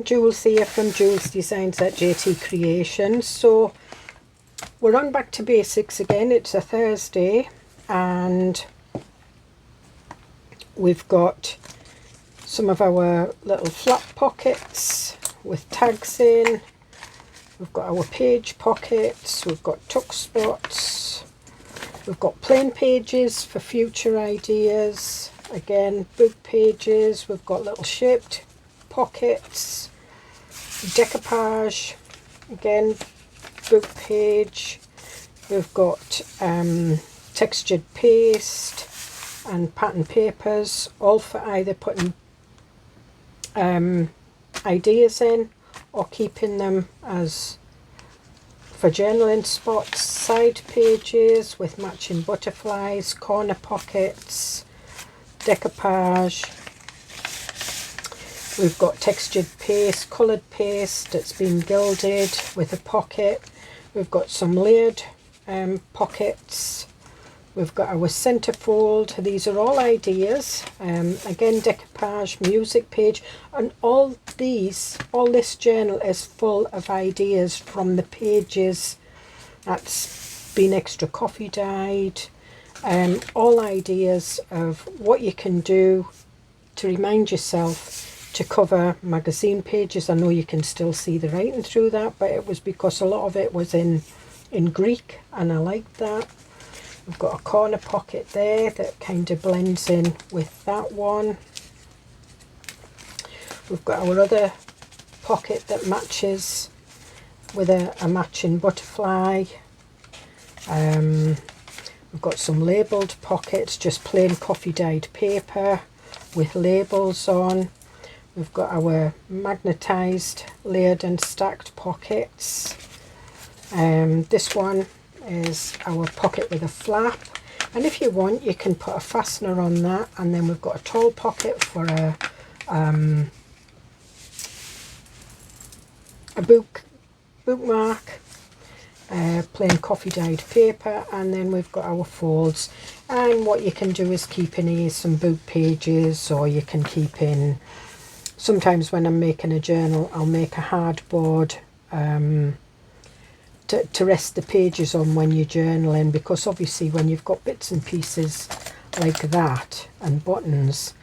Jules here from Joolsedesigns at JT Creations. So we're on Back to Basics again. It's a Thursday and we've got some of our little flap pockets with tags in. We've got our page pockets, we've got tuck spots, we've got plain pages for future ideas, again book pages, we've got little shaped pockets, decoupage, again book page, we've got textured paste and pattern papers, all for either putting ideas in or keeping them as for journaling spots, side pages with matching butterflies, corner pockets, decoupage. We've got textured paste, coloured paste that's been gilded with a pocket. We've got some layered pockets. We've got our centerfold. These are all ideas. Again, decoupage, music page, and all this journal is full of ideas from the pages that's been extra coffee dyed. All ideas of what you can do to remind yourself to cover magazine pages. I know you can still see the writing through that, but it was because a lot of it was in Greek and I liked that. We've got a corner pocket there that kind of blends in with that one. We've got our other pocket that matches with a matching butterfly. We've got some labelled pockets, just plain coffee dyed paper with labels on. We've got our magnetised layered and stacked pockets. This one is our pocket with a flap, and if you want you can put a fastener on that, and then we've got a tall pocket for a bookmark, plain coffee dyed paper, and then we've got our folds. And what you can do is keep in here some book pages, or you can keep in, sometimes when I'm making a journal I'll make a hardboard to rest the pages on when you're journaling, because obviously when you've got bits and pieces like that and buttons,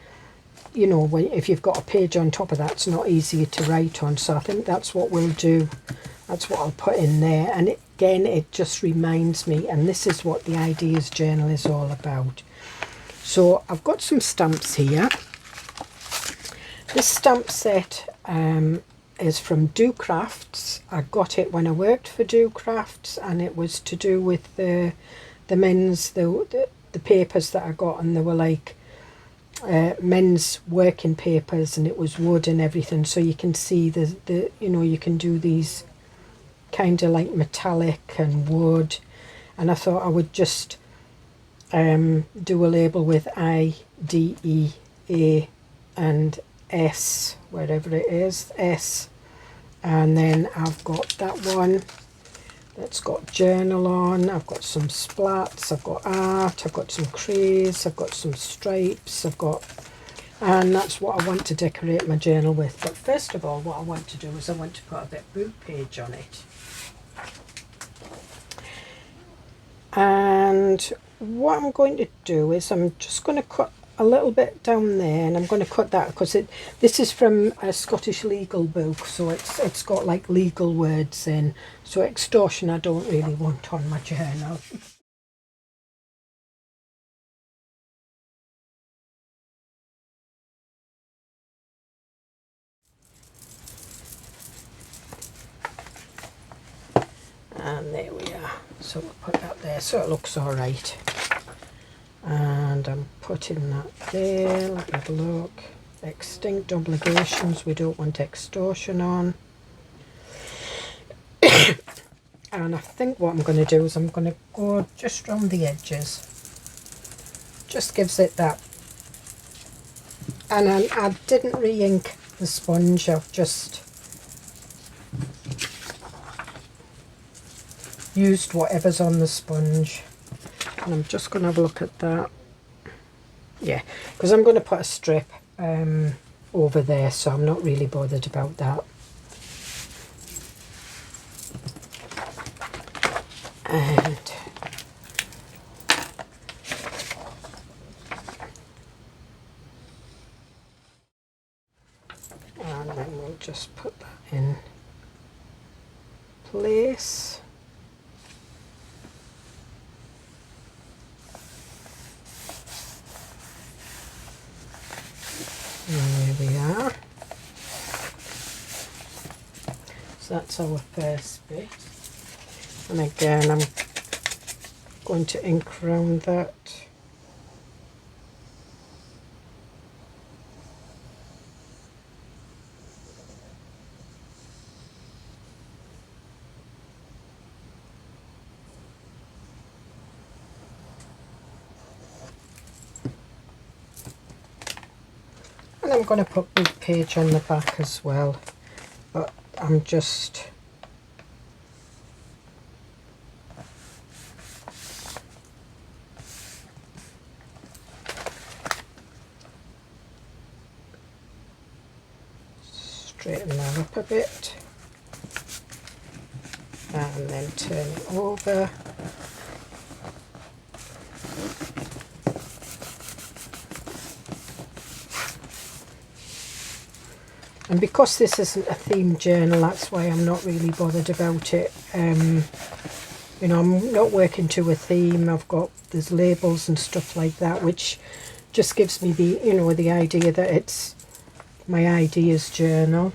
you know, if you've got a page on top of that, it's not easy to write on. So I think that's what we'll do, that's what I'll put in there. And again, it just reminds me, and this is what the Ideas Journal is all about. So I've got some stamps here. This stamp set is from Do Crafts. I got it when I worked for Do Crafts, and it was to do with the men's the papers that I got, and they were like men's working papers, and it was wood and everything. So you can see the you know, you can do these kind of like metallic and wood, and I thought I would just do a label with I, D, E, A and S, wherever it is, S. And then I've got that one that's got journal on. I've got some splats, I've got art, I've got some crays, I've got some stripes, and that's what I want to decorate my journal with. But first of all, what I want to do is I want to put a bit book page on it. And what I'm going to do is I'm just going to cut a little bit down there, and I'm going to cut that because this is from a Scottish legal book, so it's got like legal words in, so extortion I don't really want on my journal. And there we are, so we'll put that there so it looks all right. And I'm putting that there. Let me have a look. Extinct obligations, we don't want extortion on. And I think what I'm going to do is I'm going to go just around the edges. Just gives it that. And I didn't re-ink the sponge, I've just used whatever's on the sponge. And I'm just going to have a look at that. Yeah, because I'm going to put a strip over there, so I'm not really bothered about that. And then we'll just put that in place. And there we are. So that's our first bit. And again, I'm going to ink around that. And I'm going to put big page on the back as well, but I'm just straighten that up a bit and then turn it over. And because this isn't a themed journal, that's why I'm not really bothered about it. You know, I'm not working to a theme. There's labels and stuff like that, which just gives me the, you know, the idea that it's my ideas journal.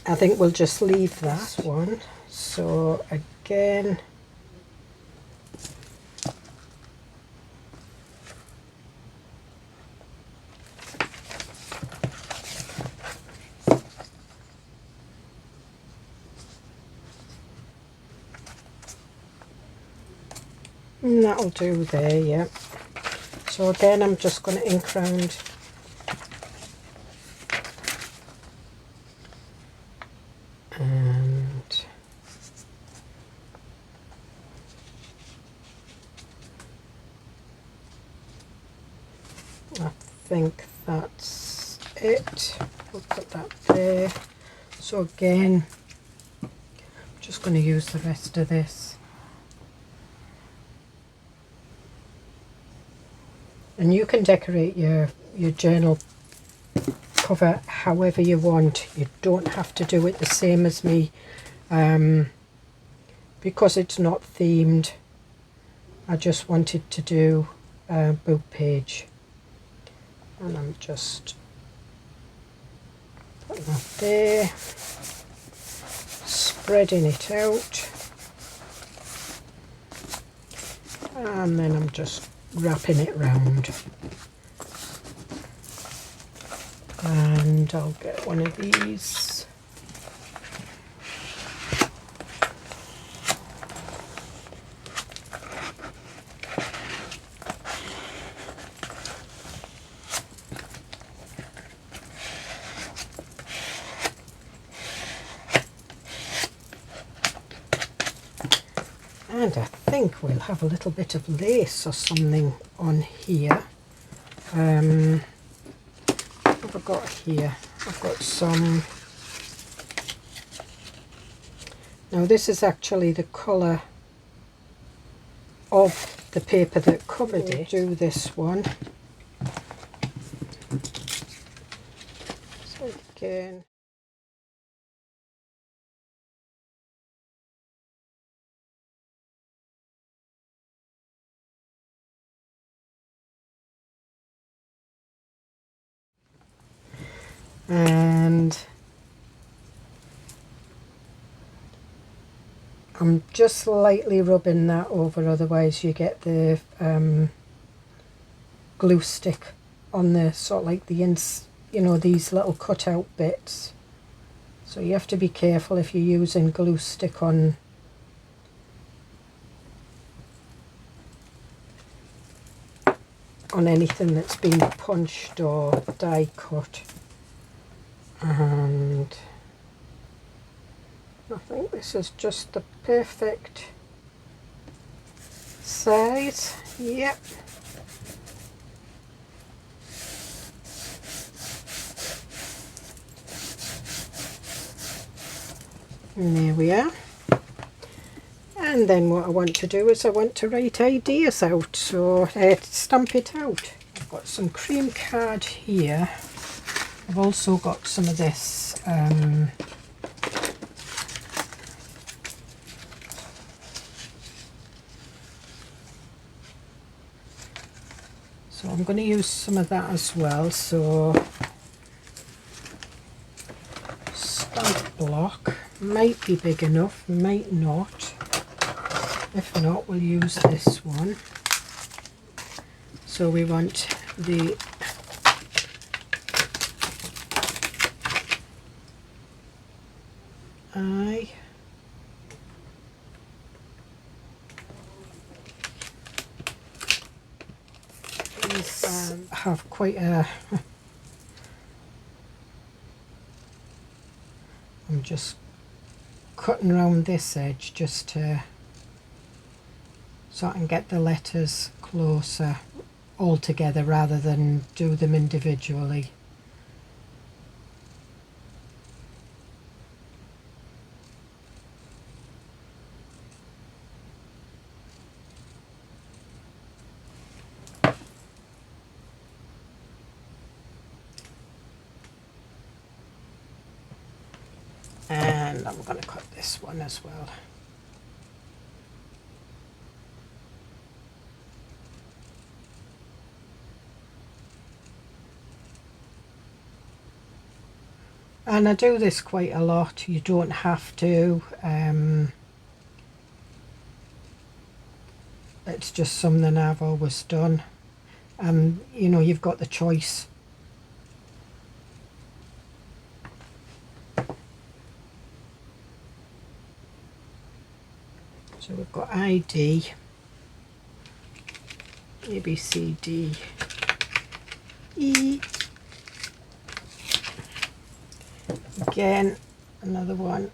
I think we'll just leave that one. So again, and that'll do there, yeah. So again, I'm just going to ink round and I think that's it. We'll put that there. So again, I'm just going to use the rest of this. And you can decorate your journal cover however you want. You don't have to do it the same as me. Because it's not themed, I just wanted to do a book page. And I'm just putting that there, spreading it out. And then I'm just wrapping it round, and I'll get one of these. And I think we'll have a little bit of lace or something on here. What have I got here? I've got some. Now this is actually the colour of the paper that covered it. Do this one. So again. And I'm just lightly rubbing that over, otherwise you get the glue stick on the sort of like the you know, these little cutout bits. So you have to be careful if you're using glue stick on anything that's been punched or die cut. And I think this is just the perfect size. Yep. And there we are. And then what I want to do is I want to write ideas out, so stamp it out. I've got some cream card here. I've also got some of this so I'm going to use some of that as well. So stamp block might be big enough, might not. If not, we'll use this one. So we want the eye. These have quite a I'm just cutting around this edge just to so I can get the letters closer all together rather than do them individually. And I'm going to cut this one as well. And I do this quite a lot. You don't have to. It's just something I've always done. You know, you've got the choice. So we've got ID, A, B, C, D, E. Again, another one.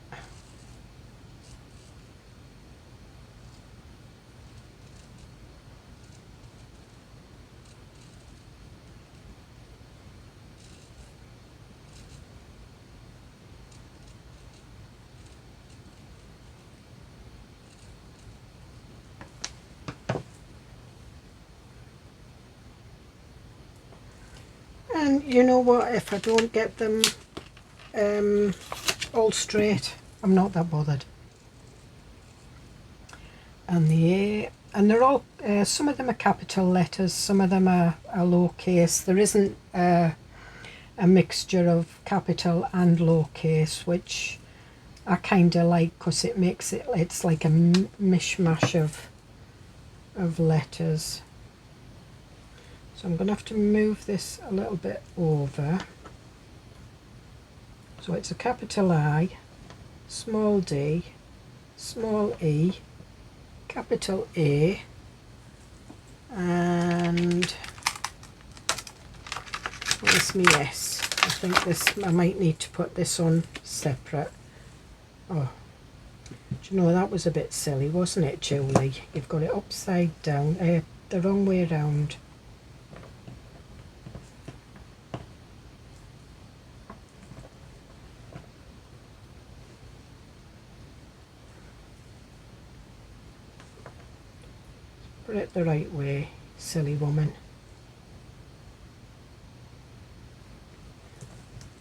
And you know what, if I don't get them all straight, I'm not that bothered. And the A, and they're all, some of them are capital letters, some of them are lowercase. There isn't a mixture of capital and lowercase, which I kind of like because it makes it, it's like a mishmash of letters. So I'm going to have to move this a little bit over. So it's a capital I, small d, small e, capital A, and where's my S? I think this, I might need to put this on separate. Oh, do you know, that was a bit silly, wasn't it, Julie? You've got it upside down, the wrong way around. Put it the right way, silly woman.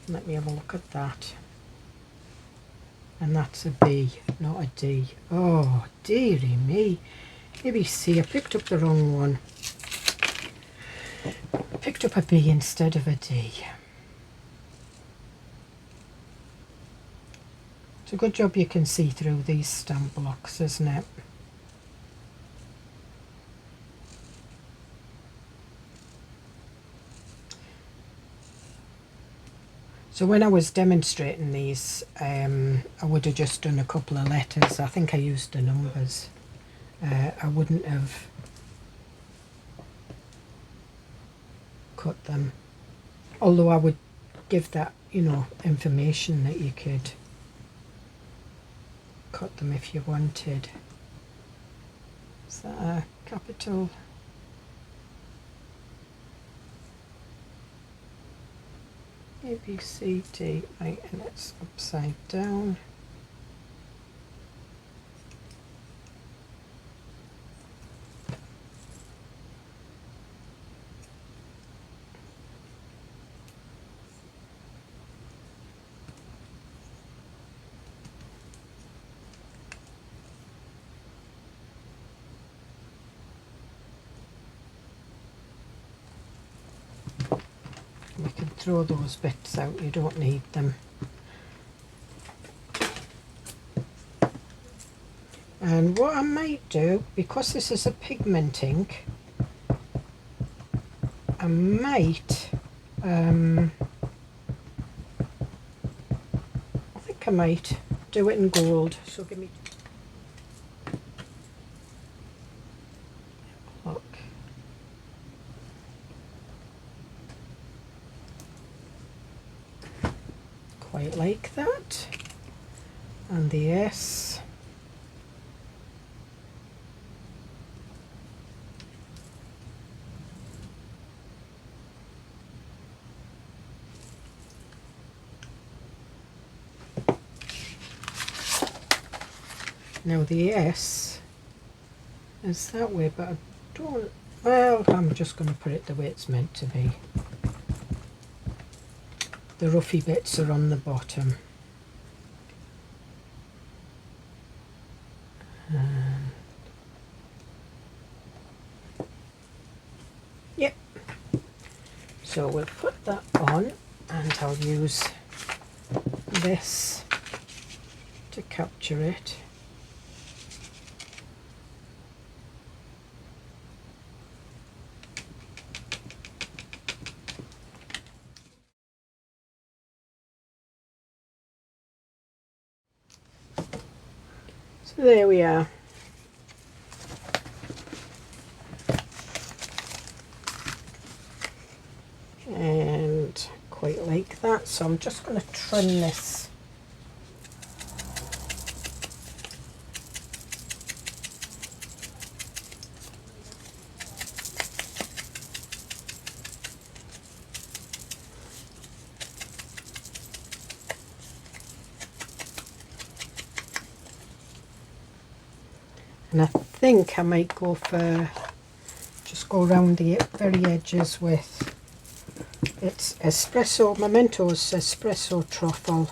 Let me have a look at that. And that's a B, not a D. Oh, dearie me. Maybe C, I picked up the wrong one. I picked up a B instead of a D. It's a good job you can see through these stamp blocks, isn't it? So when I was demonstrating these, I would have just done a couple of letters. I think I used the numbers. I wouldn't have cut them. Although I would give that, you know, information that you could cut them if you wanted. Is that a capital? A, B, C, D, right, and it's upside down. throw those bits out, you don't need them. And what I might do, because this is a pigment ink, I might, I think I might do it in gold. So give me, look. Quite like that. And the S. Now the S is that way, but I don't, well, I'm just going to put it the way it's meant to be. The roughy bits are on the bottom. Yep. So we'll put that on, and I'll use this to capture it. So there we are. And quite like that, so I'm just going to trim this. And I think I might go for, just go around the very edges with, it's espresso, Memento's espresso truffle.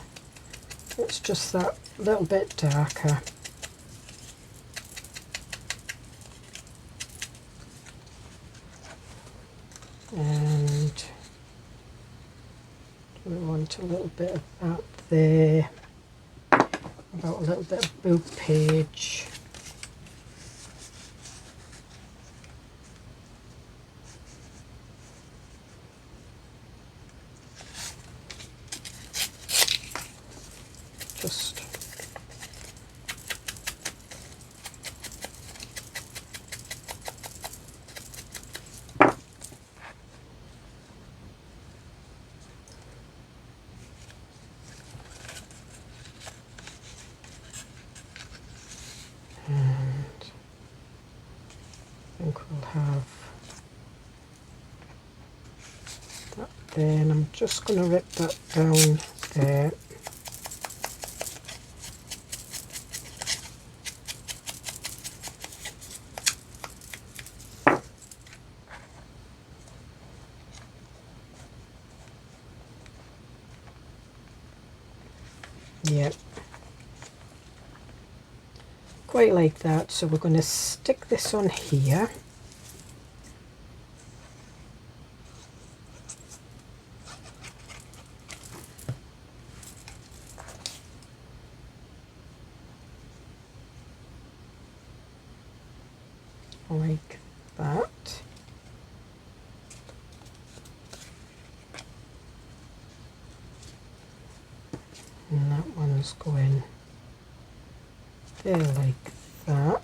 It's just that little bit darker. And we want a little bit of that there, about a little bit of boob page. Just I think we'll have that there, and I'm just going to rip that down there. Yep, quite like that. So we're going to stick this on here. Like that. And that one's going there like that.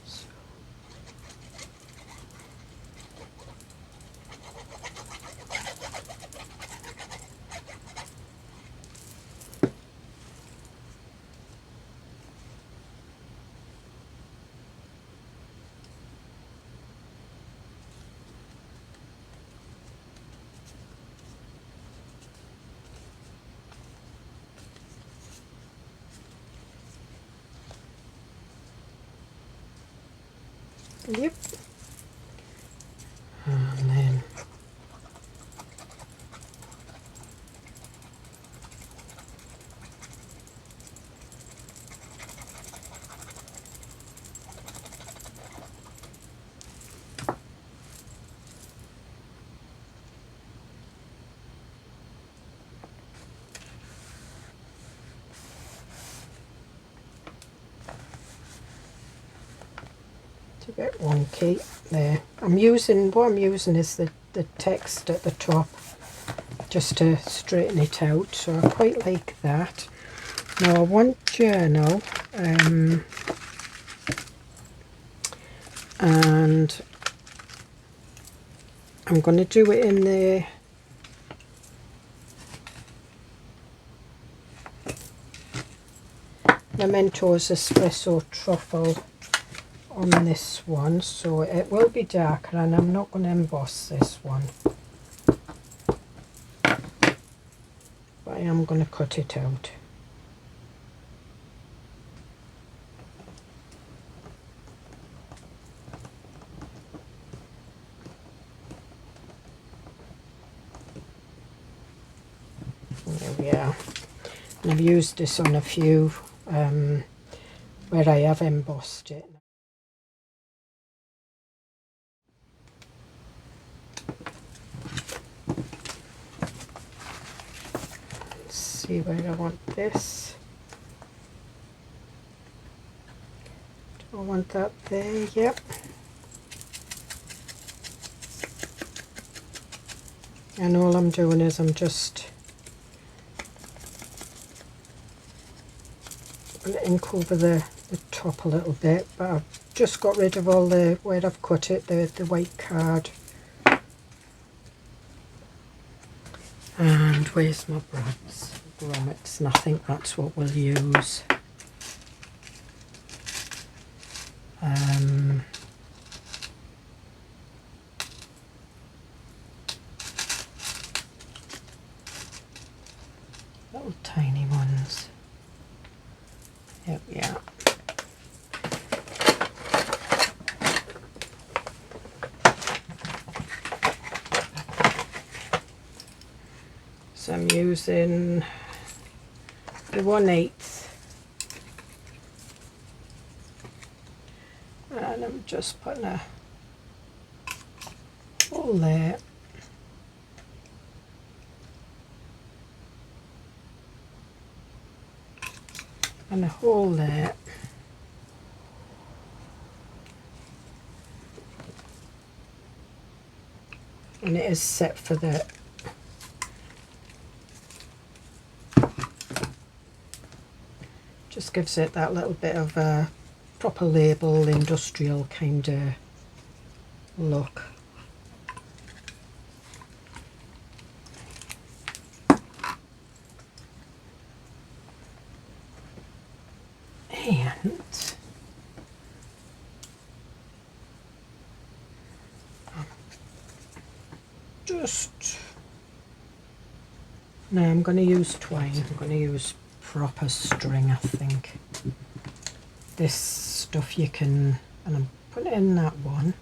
So. Yep. And then It's a bit wonky there. What I'm using is the text at the top just to straighten it out, so I quite like that. Now I want journal, and I'm going to do it in the Mentos Espresso Truffle on this one, so it will be darker, and I'm not going to emboss this one, but I am going to cut it out. There we are. And I've used this on a few where I have embossed it. Let's see where I want this. Do I want that there? Yep. And all I'm doing is I'm just going to ink over the top a little bit, but I've just got rid of all the where I've cut it, the white card. And where's my grommets? And I think that's what we'll use. Little tiny ones. There we are. So I'm using the 1/8, and I'm just putting a hole there. And a hole there. And it is set for the just gives it that little bit of a proper label, industrial kind of look. And now I'm going to use twine. I'm going to use proper string, I think. This stuff you can, and I'm putting it in that one.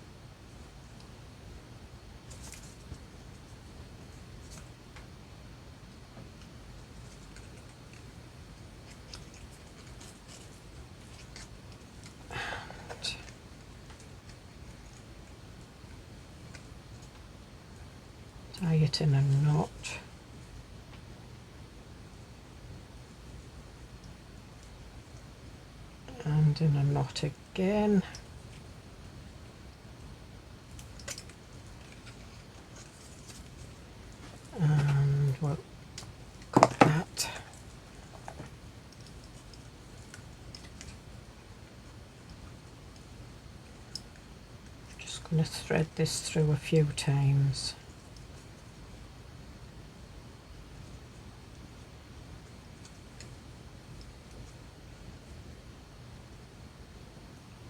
Tie it in a knot. And in a knot again. And we'll cut that. Just going to thread this through a few times.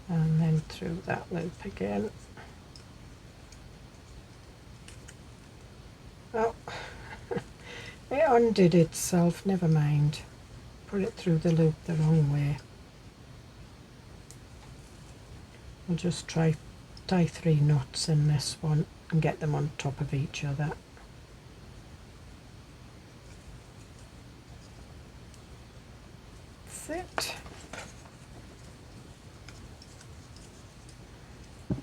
And then through that loop again. Oh, it undid itself, never mind. Put it through the loop the wrong way. We'll just tie 3 knots in this one and get them on top of each other. That's it.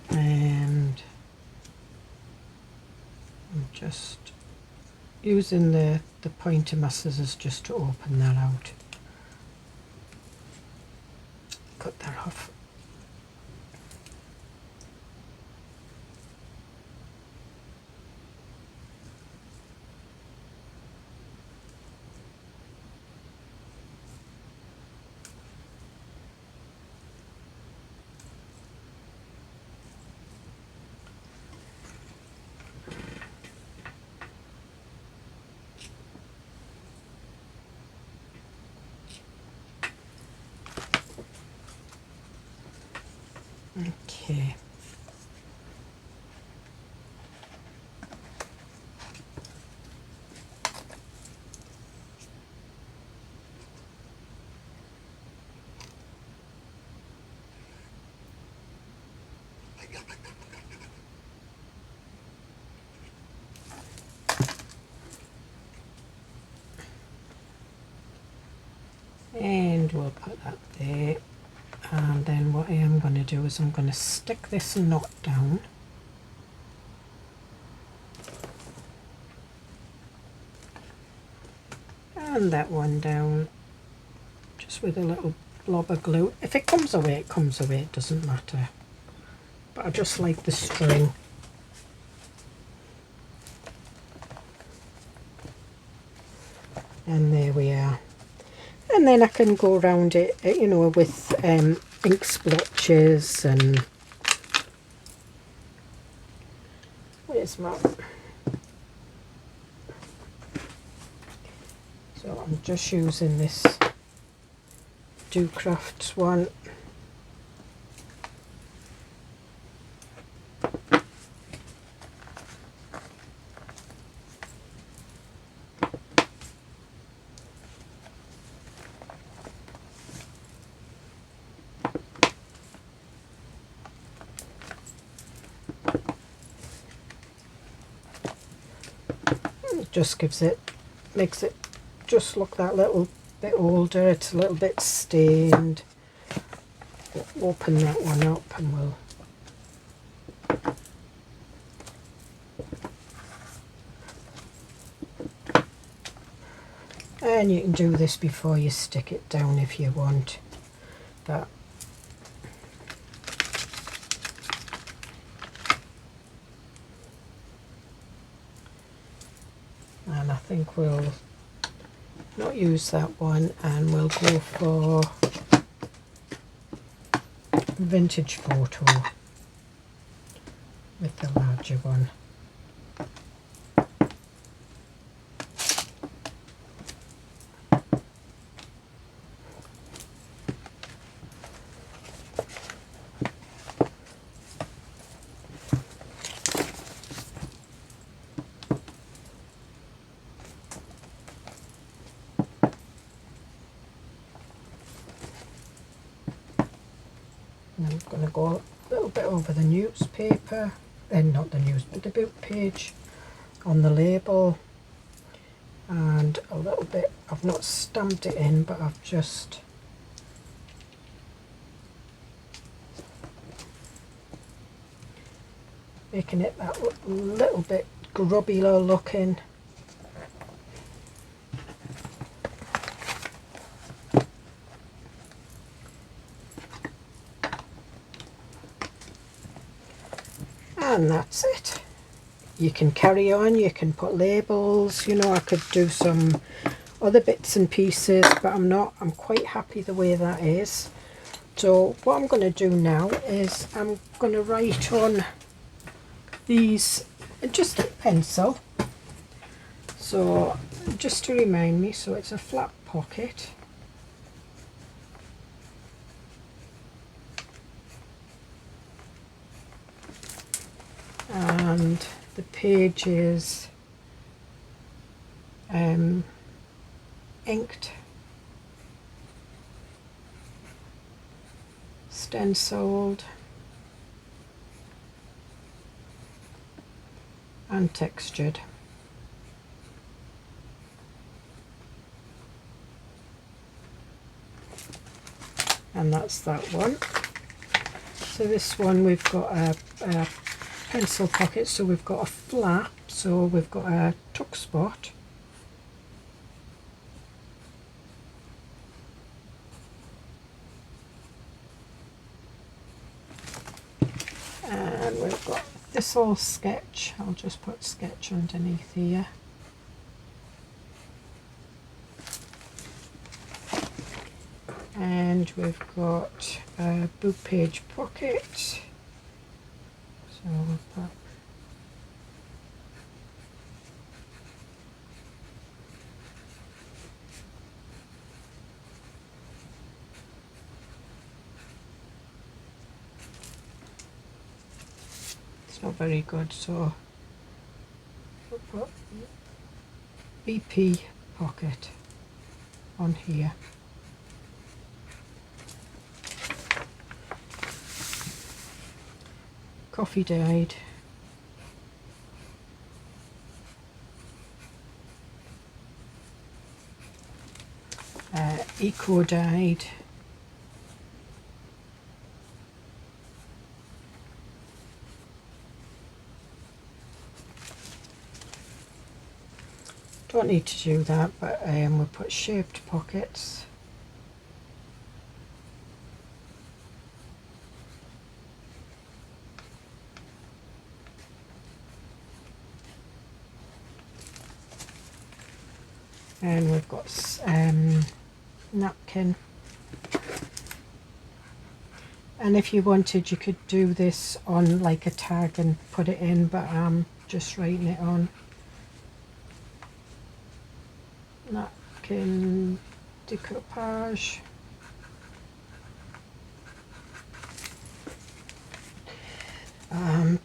And I'm just using the point of my scissors just to open that out. Cut that off. Okay. And we'll put that there, and then what I am going to do is I'm going to stick this knot down, and that one down, just with a little blob of glue. If it comes away, it comes away, it doesn't matter, but I just like the string. And there we are. And then I can go around it, you know, with ink splotches and... Where's my... So I'm just using this Do Crafts one. Just gives it, makes it just look that little bit older. It's a little bit stained. We'll open that one up and we'll... And you can do this before you stick it down if you want, but and I think we'll not use that one, and we'll go for Vintage Photo with the larger one. I'm going to go a little bit over the newspaper, then not the news, but the book page on the label, and a little bit, I've not stamped it in, but I've just making it that little bit grubbier looking. And that's it. You can carry on, you can put labels, you know, I could do some other bits and pieces, but I'm quite happy the way that is. So what I'm going to do now is I'm going to write on these just a pencil, so just to remind me, so it's a flat pocket. And the page is inked, stenciled and textured. And that's that one. So this one we've got a pencil pocket, so we've got a flap, so we've got a tuck spot, and we've got this all sketch. I'll just put sketch underneath here. And we've got a book page pocket. So we'll put It's not very good, so we'll put BP pocket on here. Coffee dyed. Eco dyed. Don't need to do that, but we'll put shaped pockets. And we've got napkin. And if you wanted, you could do this on like a tag and put it in, but I'm just writing it on. Napkin decoupage.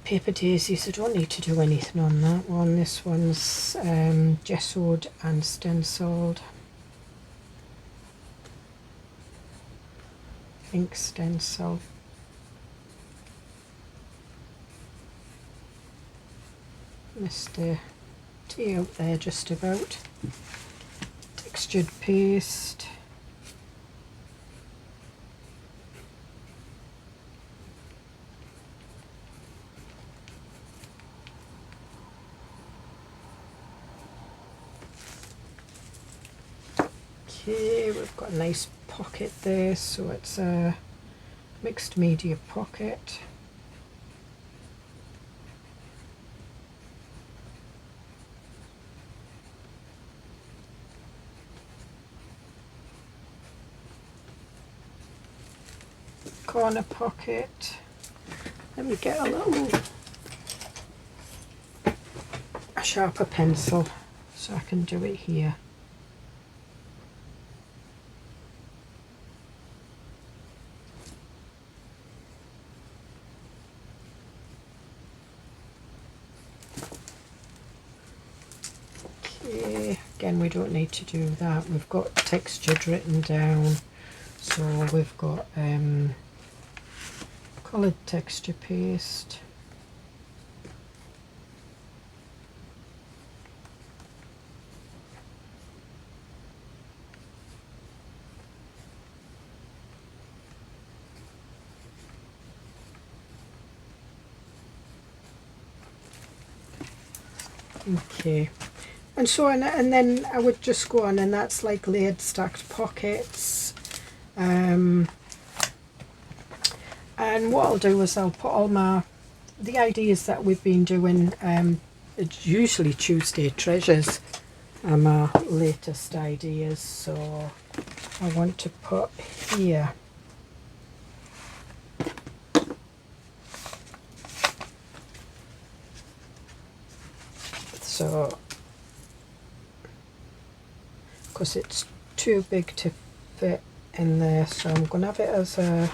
Paper daisies, I don't need to do anything on that one. This one's gessoed and stenciled. Ink stencil. Missed the T out there just about. Textured paste. Okay, we've got a nice pocket there, so it's a mixed media pocket. Corner pocket. Let me get a sharper pencil so I can do it here. Okay, again we don't need to do that. We've got textured written down, so we've got coloured texture paste. Okay, and so on, and then I would just go on, and that's like layered stacked pockets. And what I'll do is I'll put all the ideas that we've been doing. It's usually Tuesday Treasures are my latest ideas, so I want to put here. So, because it's too big to fit in there, so I'm going to have it as a,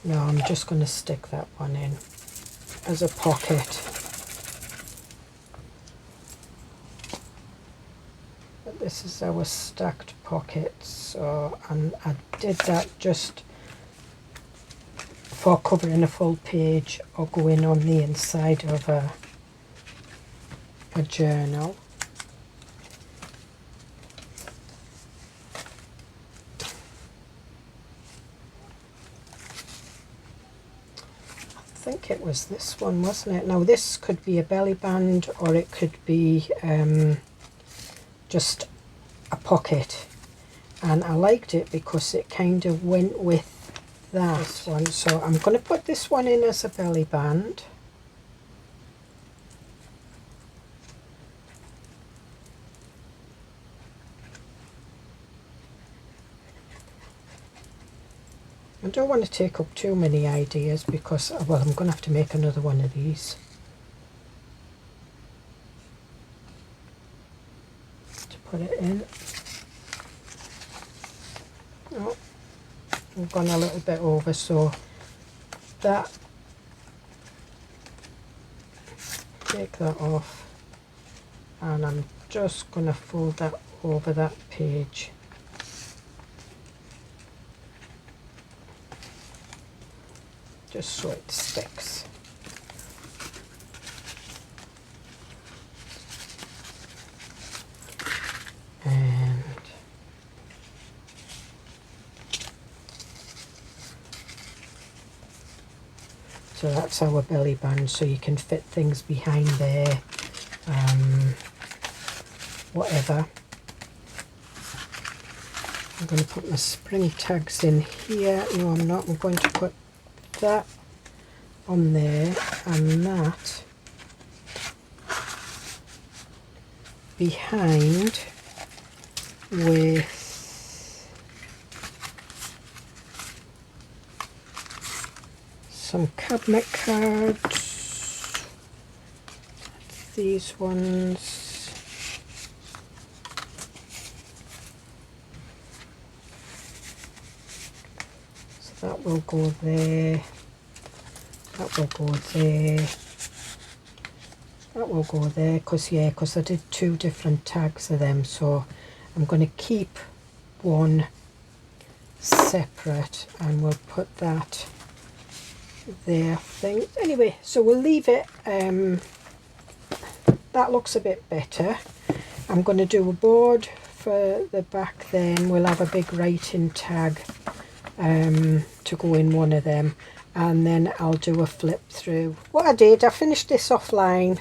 no, I'm just going to stick that one in as a pocket. But this is our stacked pockets, so, and I did that just for covering a full page or going on the inside of a journal. I think it was this one, wasn't it? Now this could be a belly band, or it could be just a pocket, and I liked it because it kind of went with that one, so I'm going to put this one in as a belly band. I don't want to take up too many ideas because, well, I'm going to have to make another one of these to put it in. Oh, I've gone a little bit over, so that, take that off, and I'm just going to fold that over that page. Just so it sticks. And so that's our belly band, so you can fit things behind there, whatever. I'm going to put my spring tags in here. No, I'm not. I'm going to put that on there and that behind with some cabinet cards, these ones. So that will go there, that will go there, that will go there, because I did 2 different tags of them, so I'm going to keep one separate and we'll put that there, I think. Anyway, so we'll leave it. That looks a bit better. I'm going to do a board for the back then. We'll have a big writing tag to go in one of them, and then I'll do a flip through. What I did, I finished this offline.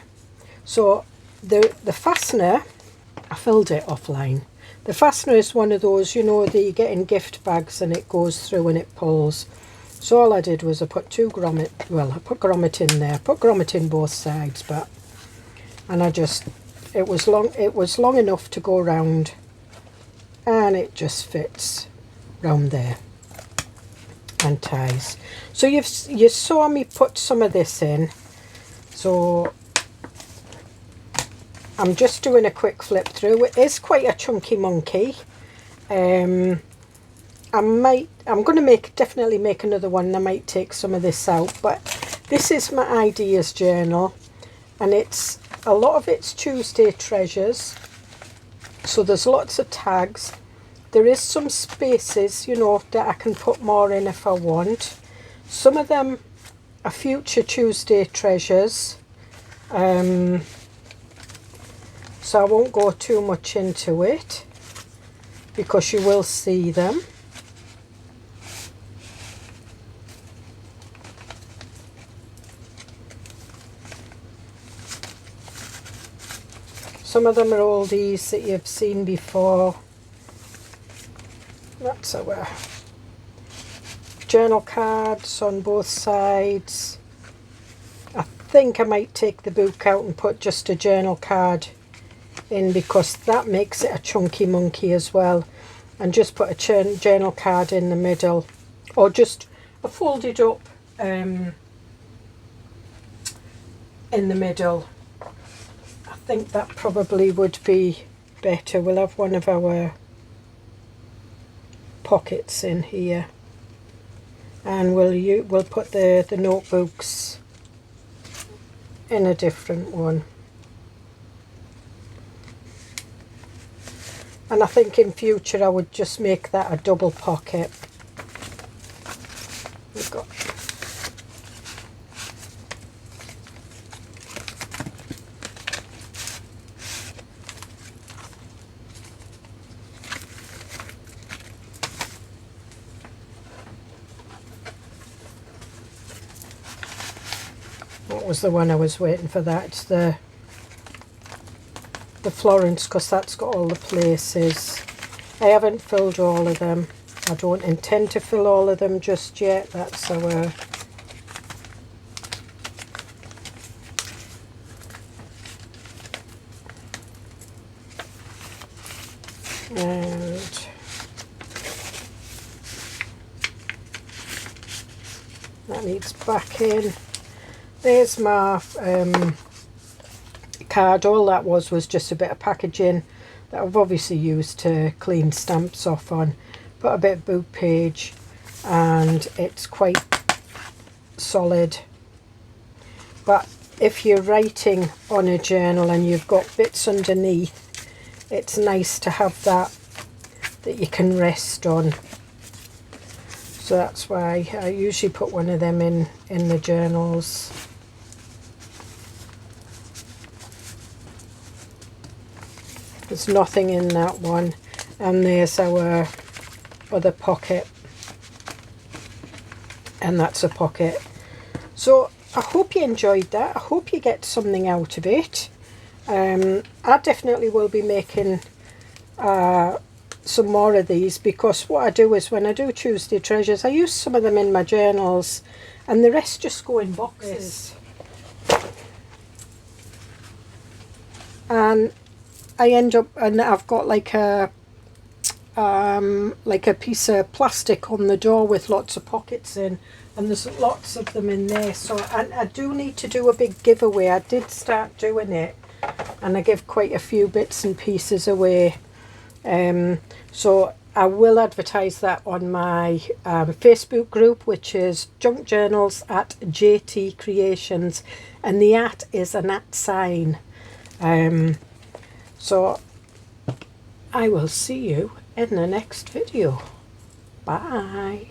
So the fastener, I filled it offline. The fastener is one of those, you know, that you get in gift bags and it goes through and it pulls. So all I did was I put 2 grommet, well, I put grommet in there, put grommet in both sides, but, and I just, it was long enough to go round, and it just fits round there and ties. So you saw me put some of this in, so I'm just doing a quick flip through. It is quite a chunky monkey. I'm going to definitely make another one, and I might take some of this out, but this is my ideas journal, and a lot of it's Tuesday treasures, so there's lots of tags. There is some spaces, you know, that I can put more in if I want. Some of them are future Tuesday treasures, so I won't go too much into it because you will see them. Some of them are oldies that you've seen before. That's our journal cards on both sides. I think I might take the book out and put just a journal card in, because that makes it a chunky monkey as well, and just put a journal card in the middle, or just a folded up in the middle. I think that probably would be better. We'll have one of our pockets in here, and we'll put the notebooks in a different one. And I think in future I would just make that a double pocket. We've got what was the one I was waiting for? That it's the Florence, because that's got all the places. I haven't filled all of them. I don't intend to fill all of them just yet. That's our and that needs back in. There's my card. All that was just a bit of packaging that I've obviously used to clean stamps off on. Put a bit of book page, and it's quite solid. But if you're writing on a journal and you've got bits underneath, it's nice to have that you can rest on. So that's why I usually put one of them in the journals. There's nothing in that one. And there's our other pocket. And that's a pocket. So I hope you enjoyed that. I hope you get something out of it. I definitely will be making some more of these, because what I do is when I do Tuesday Treasures, I use some of them in my journals and the rest just go in boxes. And I end up, and I've got like a piece of plastic on the door with lots of pockets in, and there's lots of them in there. So I do need to do a big giveaway. I did start doing it, and I give quite a few bits and pieces away. So I will advertise that on my Facebook group, which is Junk Journals at JT Creations, and the @ is an @ sign. So I will see you in the next video. Bye.